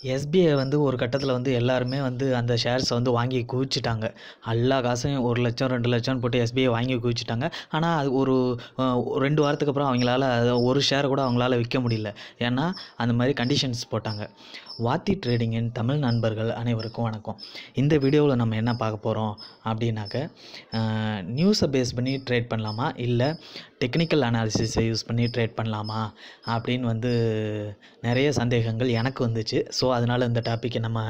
SBI வந்து ஒரு கட்டத்தில் வந்து எல்லாருமே வந்து அந்த ஷேர்ஸை வந்து வாங்கி குவிச்சிட்டாங்க. எல்லா காசையும் 1,00,000 2,00,000 போட்டு எஸ்பிஐ வாங்கி குவிச்சிட்டாங்க. ஆனால் அது ஒரு 2 வாரத்துக்கு அப்புறம் அவங்களால ஒரு ஷேர் கூட அவங்களால விற்க முடியல. ஏன்னா அந்த மாதிரி கண்டிஷன்ஸ் போட்டாங்க. வாத்தி ட்ரேடிங்கின் தமிழ் நண்பர்கள் அனைவருக்கும் வணக்கம். இந்த வீடியோவில் நம்ம என்ன பார்க்க போகிறோம் அப்படின்னாக்க, நியூஸை பேஸ் பண்ணி ட்ரேட் பண்ணலாமா இல்லை டெக்னிக்கல் அனாலிசிஸை யூஸ் பண்ணி ட்ரேட் பண்ணலாமா அப்படின்னு வந்து நிறைய சந்தேகங்கள் எனக்கு வந்துச்சு. ஸோ அதனால் இந்த டாப்பிக்கை நம்ம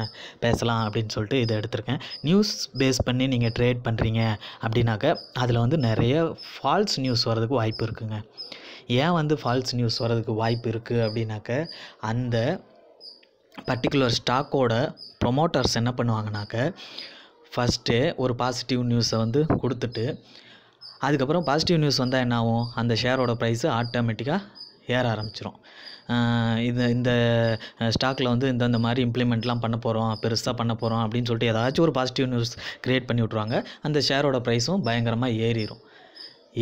பேசலாம் அப்படின்னு சொல்லிட்டு இதை எடுத்திருக்கேன். நியூஸ் பேஸ் பண்ணி நீங்கள் ட்ரேட் பண்ணுறீங்க அப்படின்னாக்க அதில் வந்து நிறைய ஃபால்ஸ் நியூஸ் வர்றதுக்கு வாய்ப்பு இருக்குங்க. ஏன் வந்து ஃபால்ஸ் நியூஸ் வர்றதுக்கு வாய்ப்பு இருக்குது அப்படின்னாக்க, அந்த பர்டிகுலர் ஸ்டாக்கோட ப்ரொமோட்டர்ஸ் என்ன பண்ணுவாங்கனாக்க, ஃபஸ்ட்டு ஒரு பாசிட்டிவ் நியூஸை வந்து கொடுத்துட்டு, அதுக்கப்புறம் பாசிட்டிவ் நியூஸ் வந்தால் என்ன ஆகும், அந்த ஷேரோட ப்ரைஸு ஆட்டோமேட்டிக்காக ஏற ஆரம்பிச்சிடும். இந்த ஸ்டாக்கில் வந்து இந்த மாதிரி இம்ப்ளிமெண்ட்லாம் பண்ண போகிறோம், பெருசாக பண்ண போகிறோம் அப்படின்னு சொல்லிட்டு ஏதாச்சும் ஒரு பாசிட்டிவ் நியூஸ் க்ரியேட் பண்ணி விட்ருவாங்க. அந்த ஷேரோட ப்ரைஸும் பயங்கரமாக ஏறிடும்.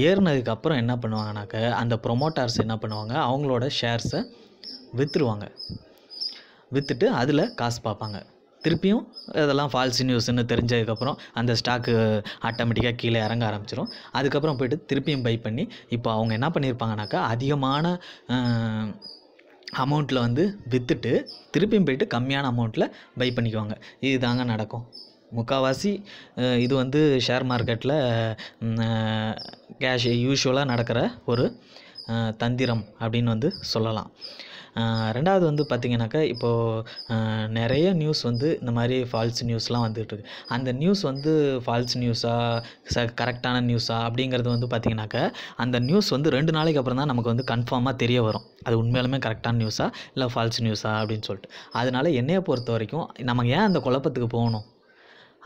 ஏறினதுக்கப்புறம் என்ன பண்ணுவாங்கனாக்க, அந்த ப்ரொமோட்டர்ஸ் என்ன பண்ணுவாங்க, அவங்களோட ஷேர்ஸை விற்றுருவாங்க. விற்றுட்டு அதில் காசு பார்ப்பாங்க. திருப்பியும் இதெல்லாம் ஃபால்ஸ் நியூஸ்ன்னு தெரிஞ்சதுக்கப்புறம் அந்த ஸ்டாக்கு ஆட்டோமேட்டிக்காக கீழே இறங்க ஆரம்பிச்சிடும். அதுக்கப்புறம் போய்ட்டு திருப்பியும் பை பண்ணி, இப்போ அவங்க என்ன பண்ணியிருப்பாங்கனாக்கா, அதிகமான அமௌண்ட்டில் வந்து விற்றுட்டு திருப்பியும் போய்ட்டு கம்மியான அமௌண்ட்டில் பை பண்ணிக்குவாங்க. இது தாங்க நடக்கும் முக்கால்வாசி. இது வந்து ஷேர் மார்க்கெட்டில் யூஷுவலாக நடக்கிற ஒரு தந்திரம் அப்படின்னு வந்து சொல்லலாம். ரெண்டாவது வந்து பார்த்திங்கனாக்கா, இப்போது நிறைய நியூஸ் வந்து இந்த மாதிரி ஃபால்ஸ் நியூஸ்லாம் வந்துகிட்ருக்கு. அந்த நியூஸ் வந்து ஃபால்ஸ் நியூஸா கரெக்டான நியூஸா அப்படிங்கிறது வந்து பார்த்திங்கனாக்கா, அந்த நியூஸ் வந்து 2 நாளைக்கு அப்புறம் தான் நமக்கு வந்து கன்ஃபார்மாக தெரிய வரும், அது உண்மையாலுமே கரெக்டான நியூஸா இல்லை ஃபால்ஸ் நியூஸா அப்படின்னு சொல்லிட்டு. அதனால் என்னையை பொறுத்த வரைக்கும் நம்ம ஏன் அந்த குழப்பத்துக்கு போகணும்,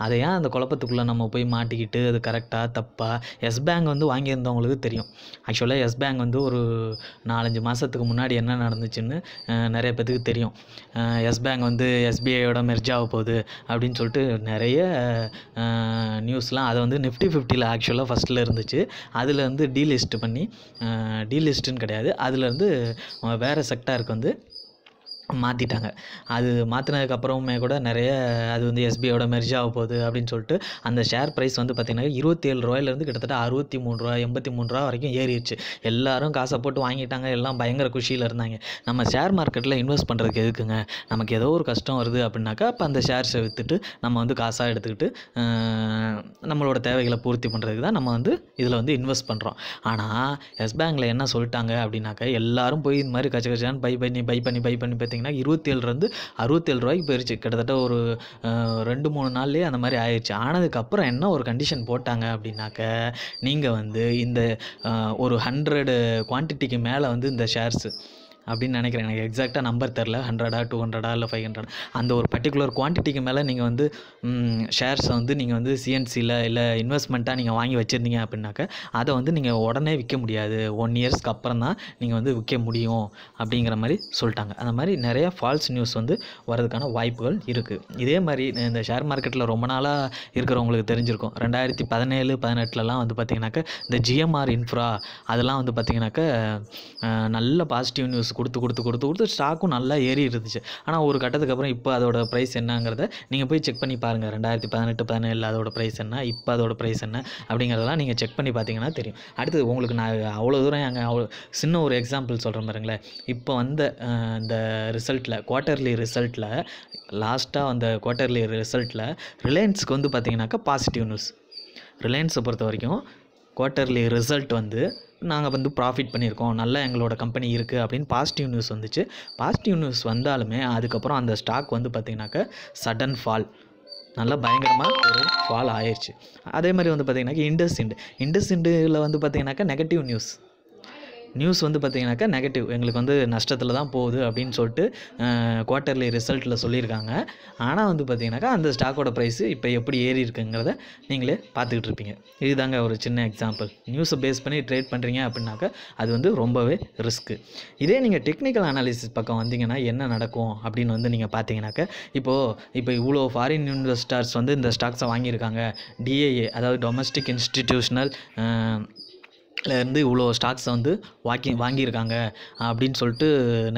அதை ஏன் அந்த குழப்பத்துக்குள்ளே நம்ம போய் மாட்டிக்கிட்டு அது கரெக்டாக தப்பா. எஸ் பேங்க் வந்து வாங்கியிருந்தவங்களுக்கு தெரியும். ஆக்சுவலாக எஸ் பேங்க் வந்து ஒரு 4-5 மாதத்துக்கு முன்னாடி என்ன நடந்துச்சுன்னு நிறைய பேத்துக்கு தெரியும். எஸ் பேங்க் வந்து எஸ்பிஐயோட மெர்ஜ் ஆக போகுது அப்படின்னு சொல்லிட்டு நிறைய நியூஸ்லாம், அதை வந்து நிஃப்டி 50ல் ஆக்சுவலாக ஃபஸ்ட்டில் இருந்துச்சு. அதில் வந்து டீலிஸ்ட் பண்ணி, டீலிஸ்ட்டுன்னு கிடையாது, அதுலேருந்து வேறு செக்டாருக்கு வந்து மாற்றிட்டாங்க. அது மாற்றினதுக்கப்புறமே கூட நிறைய அது வந்து எஸ்பிஐயோட மெர்ஜ் ஆக போகுது அப்படின்னு சொல்லிட்டு அந்த ஷேர் ப்ரைஸ் வந்து பார்த்திங்கன்னா 27 ரூபாயிலேருந்து கிட்டத்தட்ட 63 ரூபா 83 ரூபா வரைக்கும் ஏறிடுச்சு. எல்லோரும் காசை போட்டு வாங்கிட்டாங்க, எல்லாம் பயங்கர குஷியில் இருந்தாங்க. நம்ம ஷேர் மார்க்கெட்டில் இன்வெஸ்ட் பண்ணுறதுக்கு எதுக்குங்க, நமக்கு ஏதோ ஒரு கஷ்டம் வருது அப்படின்னாக்கா அப்போ அந்த ஷேர்ஸை விற்றுட்டு நம்ம வந்து காசாக எடுத்துக்கிட்டு நம்மளோட தேவைகளை பூர்த்தி பண்ணுறதுக்கு தான் நம்ம வந்து இதில் வந்து இன்வெஸ்ட் பண்ணுறோம். ஆனால் எஸ் பேங்கில் என்ன சொல்லிட்டாங்க அப்படின்னாக்கா, எல்லோரும் போய் இந்த மாதிரி கச்சகச்சான்னு பை பண்ணி பார்த்திங்கன்னா 27 67 ரூபாய்க்கு போயிடுச்சு. கிட்டத்தட்ட ஒரு 2-3 நாள்லேயே அந்த மாதிரி ஆயிடுச்சு. ஆனதுக்கப்புறம் என்ன ஒரு கண்டிஷன் போட்டாங்க அப்படின்னாக்க, நீங்கள் வந்து இந்த ஒரு 100 குவான்டிட்டிக்கு மேலே வந்து இந்த ஷேர்ஸு அப்படின்னு நினைக்கிறேன், எனக்கு எக்ஸாக்டாக நம்பர் தெரில, 100 200 இல்லை 500 அந்த ஒரு பர்டிகுலர் குவான்டிட்டிக்கு மேலே நீங்கள் வந்து ஷேர்ஸை வந்து நீங்கள் வந்து சிஎன்சியில் இல்லை இன்வெஸ்ட்மெண்ட்டாக நீங்கள் வாங்கி வச்சுருந்தீங்க அப்படின்னாக்க, அதை வந்து நீங்கள் உடனே விற்க முடியாது, 1 இயர்ஸ்க்கு அப்புறம் தான் நீங்கள் வந்து விற்க முடியும் அப்படிங்கிற மாதிரி சொல்லிட்டாங்க. அந்த மாதிரி நிறைய ஃபால்ஸ் நியூஸ் வந்து வரதுக்கான வாய்ப்புகள் இருக்குது. இதே மாதிரி இந்த ஷேர் மார்க்கெட்டில் ரொம்ப நாளாக இருக்கிறவங்களுக்கு தெரிஞ்சிருக்கும். 2017-18 வந்து பார்த்திங்கனாக்கா, இந்த ஜிஎம்ஆர் இன்ஃப்ரா அதெல்லாம் வந்து பார்த்திங்கனாக்கா நல்ல பாசிட்டிவ் நியூஸ் கொடுத்து ஸ்டாக்கும் நல்லா ஏறி இருந்துச்சு. ஆனால் ஒரு கட்டத்துக்கு அப்புறம் இப்போ அதோட ப்ரைஸ் என்னங்கிறத நீங்கள் போய் செக் பண்ணி பாருங்கள். 2018-17 அதோட ப்ரைஸ் என்ன, இப்போ அதோட ப்ரைஸ் என்ன அப்படிங்கிறதெல்லாம் நீங்கள் செக் பண்ணி பார்த்தீங்கன்னா தெரியும். அடுத்தது உங்களுக்கு நான் அவ்வளோ தூரம் சின்ன ஒரு எக்ஸாம்பிள் சொல்கிறேன் பாருங்களேன். இப்போ வந்த இந்த ரிசல்ட்டில், குவார்ட்டர்லி ரிசல்ட்டில், லாஸ்ட்டாக வந்த குவார்ட்டர்லி ரிசல்ட்டில் ரிலையன்ஸுக்கு வந்து பார்த்திங்கனாக்கா பாசிட்டிவ் நியூஸ். ரிலையன்ஸை பொறுத்த வரைக்கும் குவார்ட்டர்லி ரிசல்ட் வந்து நாங்கள் வந்து ப்ராஃபிட் பண்ணியிருக்கோம், நல்லா எங்களோட கம்பெனி இருக்குது அப்படின்னு பாசிட்டிவ் நியூஸ் வந்துச்சு. பாசிட்டிவ் நியூஸ் வந்தாலுமே அதுக்கப்புறம் அந்த ஸ்டாக் வந்து பார்த்திங்கனாக்கா சடன் ஃபால், நல்லா பயங்கரமாக ஒரு ஃபால் ஆயிடுச்சு. அதே மாதிரி வந்து பார்த்திங்கனாக்கா இண்டஸ்இண்டில் வந்து பார்த்திங்கனாக்கா நெகட்டிவ் நியூஸ் வந்து பார்த்திங்கனாக்கா நெகட்டிவ், எங்களுக்கு வந்து நஷ்டத்தில் தான் போகுது அப்படின்னு சொல்லிட்டு குவார்ட்டர்லி ரிசல்ட்டில் சொல்லியிருக்காங்க. ஆனால் வந்து பார்த்திங்கனாக்கா அந்த ஸ்டாக்கோட ப்ரைஸு இப்போ எப்படி ஏறி இருக்குங்கிறத நீங்களே பார்த்துக்கிட்டு இருப்பீங்க. இதுதாங்க ஒரு சின்ன எக்ஸாம்பிள். நியூஸை பேஸ் பண்ணி ட்ரேட் பண்ணுறீங்க அப்படின்னாக்கா அது வந்து ரொம்பவே ரிஸ்க்கு. இதே நீங்கள் டெக்னிக்கல் அனாலிசிஸ் பக்கம் வந்தீங்கன்னா என்ன நடக்கும் அப்படின்னு வந்து நீங்கள் பார்த்தீங்கன்னாக்கா, இப்போ இவ்வளோ ஃபாரின் இன்வெஸ்டர்ஸ் வந்து இந்த ஸ்டாக்ஸை வாங்கியிருக்காங்க. டிஏஏ, அதாவது டொமஸ்டிக் இன்ஸ்டிடியூஷனல் இருந்து இவ்வளோ ஸ்டாக்ஸை வந்து வாங்கியிருக்காங்க அப்படின்னு சொல்லிட்டு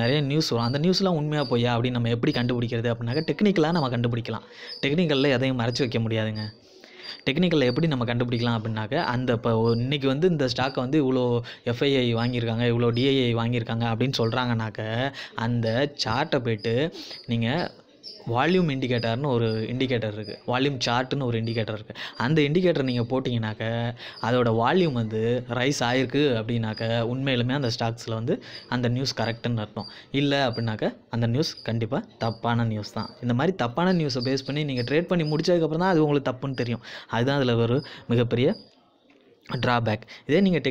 நிறைய நியூஸ் வரும். அந்த நியூஸ்லாம் உண்மையாக பொய்யா அப்படின்னு நம்ம எப்படி கண்டுபிடிக்கிறது அப்படின்னாக்கா டெக்னிக்கலாக நம்ம கண்டுபிடிக்கலாம். டெக்னிக்கலில் எதையும் மறைச்சி வைக்க முடியாதுங்க. டெக்னிக்கலில் எப்படி நம்ம கண்டுபிடிக்கலாம் அப்படின்னாக்க அந்த இப்போ இன்றைக்கி வந்து இந்த ஸ்டாக்கை வந்து இவ்வளோ எஃப்ஐஐ வாங்கியிருக்காங்க, இவ்வளோ டிஐஐ வாங்கியிருக்காங்க அப்படின்னு சொல்கிறாங்கனாக்க அந்த சார்ட்டை போய்ட்டு நீங்கள் வால்யூம் இண்டிகேட்டர்னு ஒரு இண்டிகேட்டர் இருக்குது, வால்யூம் சார்ட்டுன்னு ஒரு இண்டிகேட்டர் இருக்குது. அந்த இண்டிகேட்டர் நீங்கள் போட்டிங்கனாக்க அதோட வால்யூம் வந்து ரைஸ் ஆகிருக்கு அப்படின்னாக்க உண்மையிலுமே அந்த ஸ்டாக்ஸில் வந்து அந்த நியூஸ் கரெக்டுன்னு அர்த்தம். இல்லை அப்படின்னாக்க அந்த நியூஸ் கண்டிப்பாக தப்பான நியூஸ் தான். இந்த மாதிரி தப்பான நியூஸை பேஸ் பண்ணி நீங்கள் ட்ரேட் பண்ணி முடிச்சதுக்கப்புறம் தான் அது உங்களுக்கு தப்புன்னு தெரியும். அதுதான் அதில் ஒரு மிகப்பெரிய ட்ராபேக். இதே நீங்கள்